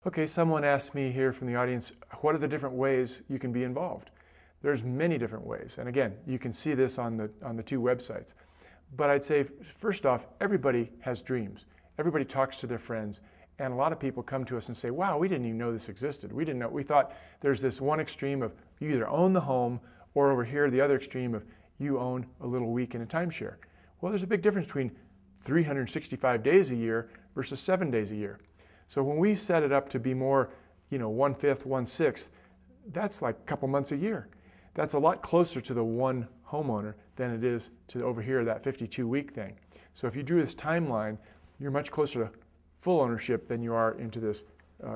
Okay, someone asked me here from the audience, what are the different ways you can be involved? There's many different ways. And again, you can see this on the two websites. But I'd say, first off, everybody has dreams. Everybody talks to their friends. And a lot of people come to us and say, wow, we didn't even know this existed. We didn't know. We thought there's this one extreme of you either own the home, or over here, the other extreme of you own a little week in a timeshare. Well, there's a big difference between 365 days a year versus 7 days a year. So when we set it up to be more, 1/5, 1/6, that's like a couple months a year. That's a lot closer to the one homeowner than it is to over here, that 52-week thing. So if you drew this timeline, you're much closer to full ownership than you are into this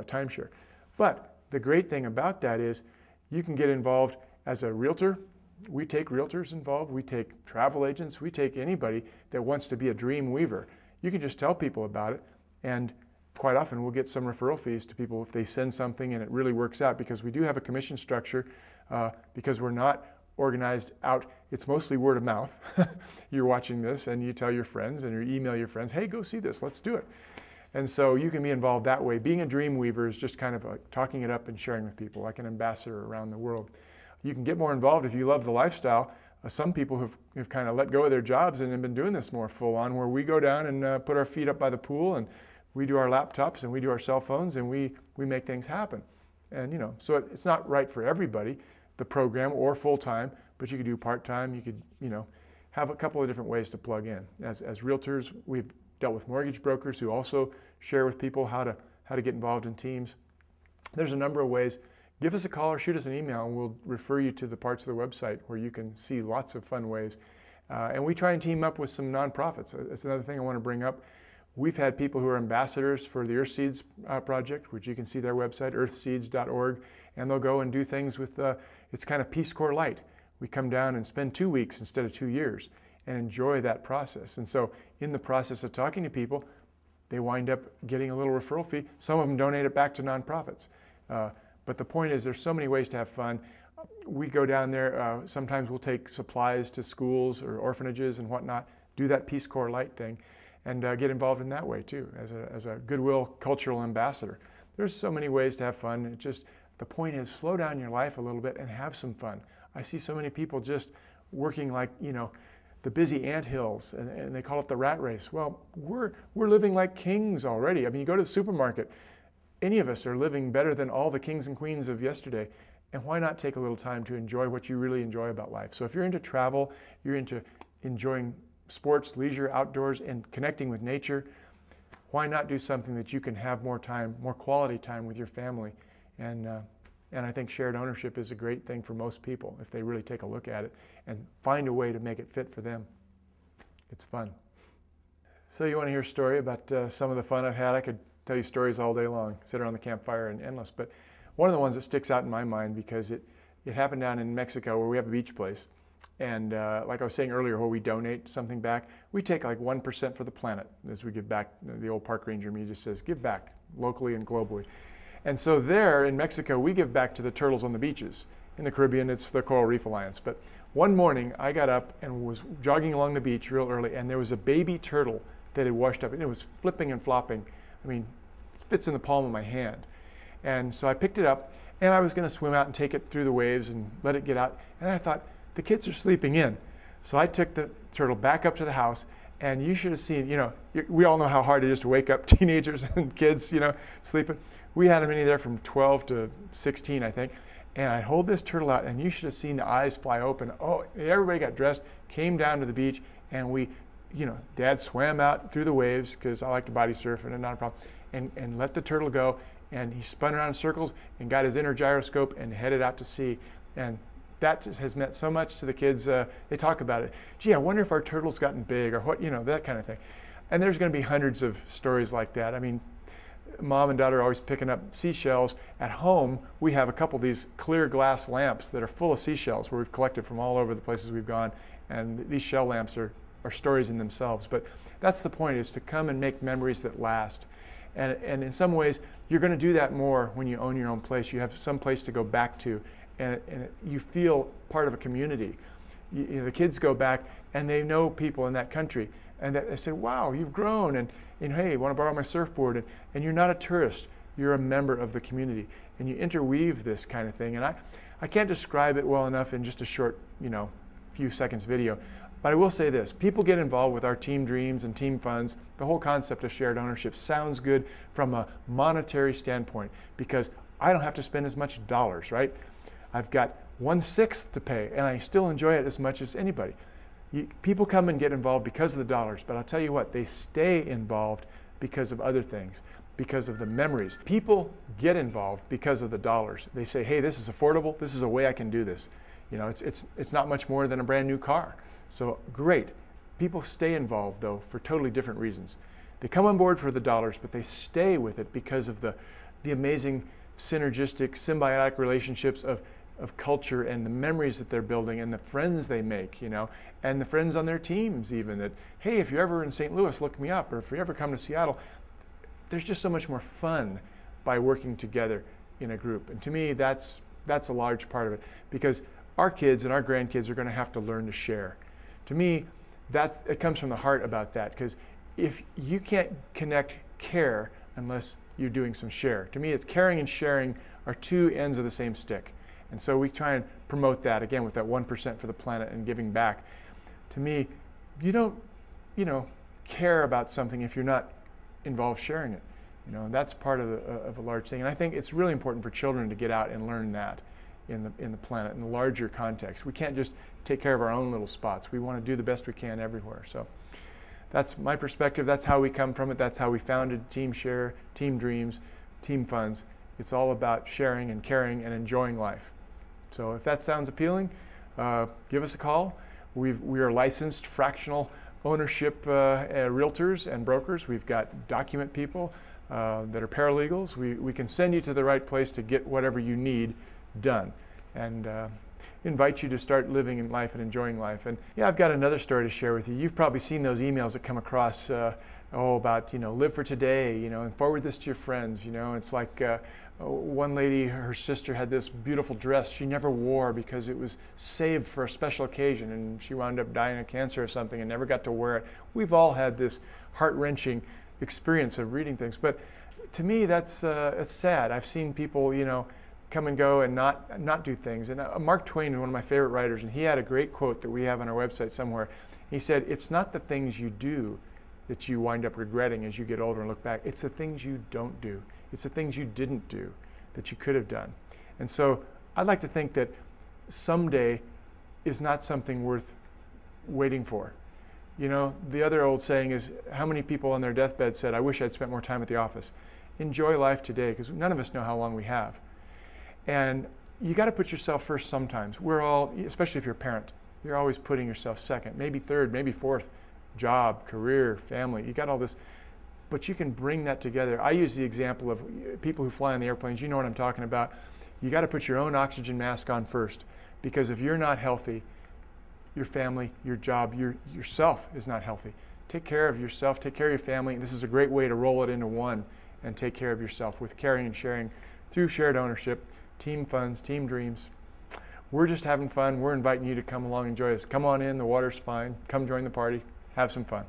timeshare. But the great thing about that is you can get involved as a realtor. We take realtors involved. We take travel agents. We take anybody that wants to be a dream weaver. You can just tell people about it, and quite often we'll get some referral fees to people if they send something and it really works out, because we do have a commission structure because we're not organized out. It's mostly word of mouth. You're watching this and you tell your friends and you email your friends, hey, go see this, let's do it. And so you can be involved that way. Being a dream weaver is just kind of like talking it up and sharing with people, like an ambassador around the world. You can get more involved if you love the lifestyle. Some people have kind of let go of their jobs and have been doing this more full on, where we go down and put our feet up by the pool, and we do our laptops and we do our cell phones, and we make things happen. And so it's not right for everybody, the program, or full-time, but you could do part-time. You could have a couple of different ways to plug in. As realtors, we've dealt with mortgage brokers who also share with people how to get involved in teams. There's a number of ways. Give us a call or shoot us an email, and we'll refer you to the parts of the website where you can see lots of fun ways. And we try and team up with some nonprofits. That's another thing I want to bring up. We've had people who are ambassadors for the Earthseeds project, which you can see their website, earthseeds.org, and they'll go and do things with, it's kind of Peace Corps light. We come down and spend 2 weeks instead of 2 years and enjoy that process. And so in the process of talking to people, they wind up getting a little referral fee. Some of them donate it back to nonprofits. But the point is, there's so many ways to have fun. We go down there, sometimes we'll take supplies to schools or orphanages and whatnot, do that Peace Corps light thing, and get involved in that way too, as a goodwill cultural ambassador. There's so many ways to have fun. It just, the point is, slow down your life a little bit and have some fun. I see so many people just working like, the busy anthills, and they call it the rat race. Well, we're living like kings already. I mean, you go to the supermarket, any of us are living better than all the kings and queens of yesterday. And why not take a little time to enjoy what you really enjoy about life? So if you're into travel, you're into enjoying sports, leisure, outdoors, and connecting with nature, why not do something that you can have more time, more quality time with your family? And I think shared ownership is a great thing for most people if they really take a look at it and find a way to make it fit for them. It's fun. So you want to hear a story about some of the fun I've had? I could tell you stories all day long, sit around the campfire and endless, but one of the ones that sticks out in my mind, because it happened down in Mexico where we have a beach place. And like I was saying earlier, where we donate something back, we take like 1% for the planet as we give back. The old park ranger in me just says, give back locally and globally. And so there in Mexico, we give back to the turtles on the beaches. In the Caribbean, it's the Coral Reef Alliance. But one morning, I got up and was jogging along the beach real early, and there was a baby turtle that had washed up, and it was flipping and flopping. I mean, it fits in the palm of my hand. And so I picked it up, and I was going to swim out and take it through the waves and let it get out. And I thought, the kids are sleeping in. So I took the turtle back up to the house, and you should have seen, we all know how hard it is to wake up teenagers and kids, sleeping. We had them in there from 12 to 16, I think. And I hold this turtle out, and you should have seen the eyes fly open. Oh, everybody got dressed, came down to the beach, and we, Dad swam out through the waves, because I like to body surf and not a problem, and let the turtle go. And he spun around in circles and got his inner gyroscope and headed out to sea. And that just has meant so much to the kids. They talk about it. Gee, I wonder if our turtle's gotten big, or what, that kind of thing. And there's going to be hundreds of stories like that. I mean, Mom and Dad are always picking up seashells. At home, we have a couple of these clear glass lamps that are full of seashells, where we've collected from all over the places we've gone. And these shell lamps are stories in themselves. But that's the point, is to come and make memories that last. And in some ways, you're going to do that more when you own your own place. You have some place to go back to, and you feel part of a community. The kids go back, and they know people in that country, and they say, wow, you've grown, and hey, want to borrow my surfboard? And you're not a tourist. you're a member of the community, and you interweave this kind of thing. And I can't describe it well enough in just a short, few seconds video. But I will say this, people get involved with our Team Dreams and Team Funds. The whole concept of shared ownership sounds good from a monetary standpoint because I don't have to spend as much dollars, right? I've got 1/6 to pay and I still enjoy it as much as anybody. People come and get involved because of the dollars, but I'll tell you what, they stay involved because of other things, because of the memories. People get involved because of the dollars. They say, hey, this is affordable, this is a way I can do this. It's not much more than a brand new car. So great. People stay involved though for totally different reasons. They come on board for the dollars, but they stay with it because of the amazing synergistic, symbiotic relationships of culture and the memories that they're building and the friends they make, and the friends on their teams even that, hey, if you're ever in St. Louis, look me up, or if you ever come to Seattle. There's just so much more fun by working together in a group. And to me, that's a large part of it because our kids and our grandkids are going to have to learn to share. To me, it comes from the heart about that, because if you can't connect care unless you're doing some share. To me, it's caring and sharing are two ends of the same stick. And so we try and promote that, again, with that 1% for the planet and giving back. To me, you don't, care about something if you're not involved sharing it. That's part of a large thing. And I think it's really important for children to get out and learn that in the planet, in the larger context. We can't just take care of our own little spots. We want to do the best we can everywhere. So that's my perspective. That's how we come from it. That's how we founded Team Share, Team Dreams, Team Funds. It's all about sharing and caring and enjoying life. So if that sounds appealing, give us a call. We are licensed fractional ownership realtors and brokers. We've got document people that are paralegals. We can send you to the right place to get whatever you need done, and invite you to start living in life and enjoying life. And yeah, I've got another story to share with you. You've probably seen those emails that come across about live for today, and forward this to your friends. It's like one lady, her sister had this beautiful dress she never wore because it was saved for a special occasion, and she wound up dying of cancer or something and never got to wear it. We've all had this heart-wrenching experience of reading things, but to me it's sad. I've seen people come and go and not do things. And Mark Twain is one of my favorite writers, and he had a great quote that we have on our website somewhere. He said, it's not the things you do that you wind up regretting as you get older and look back. It's the things you don't do. It's the things you didn't do that you could have done. And so I'd like to think that someday is not something worth waiting for. The other old saying is, how many people on their deathbed said, I wish I'd spent more time at the office. Enjoy life today, because none of us know how long we have. And you got to put yourself first sometimes. We're all, especially if you're a parent, you're always putting yourself second, maybe third, maybe fourth. Job, career, family, you got all this. But you can bring that together. I use the example of people who fly on the airplanes. You know what I'm talking about. You got to put your own oxygen mask on first, because if you're not healthy, your family, your job, yourself is not healthy. Take care of yourself, take care of your family. This is a great way to roll it into one and take care of yourself with caring and sharing through shared ownership. Team Funds, Team Dreams. We're just having fun. We're inviting you to come along and join us. Come on in, the water's fine. Come join the party. Have some fun.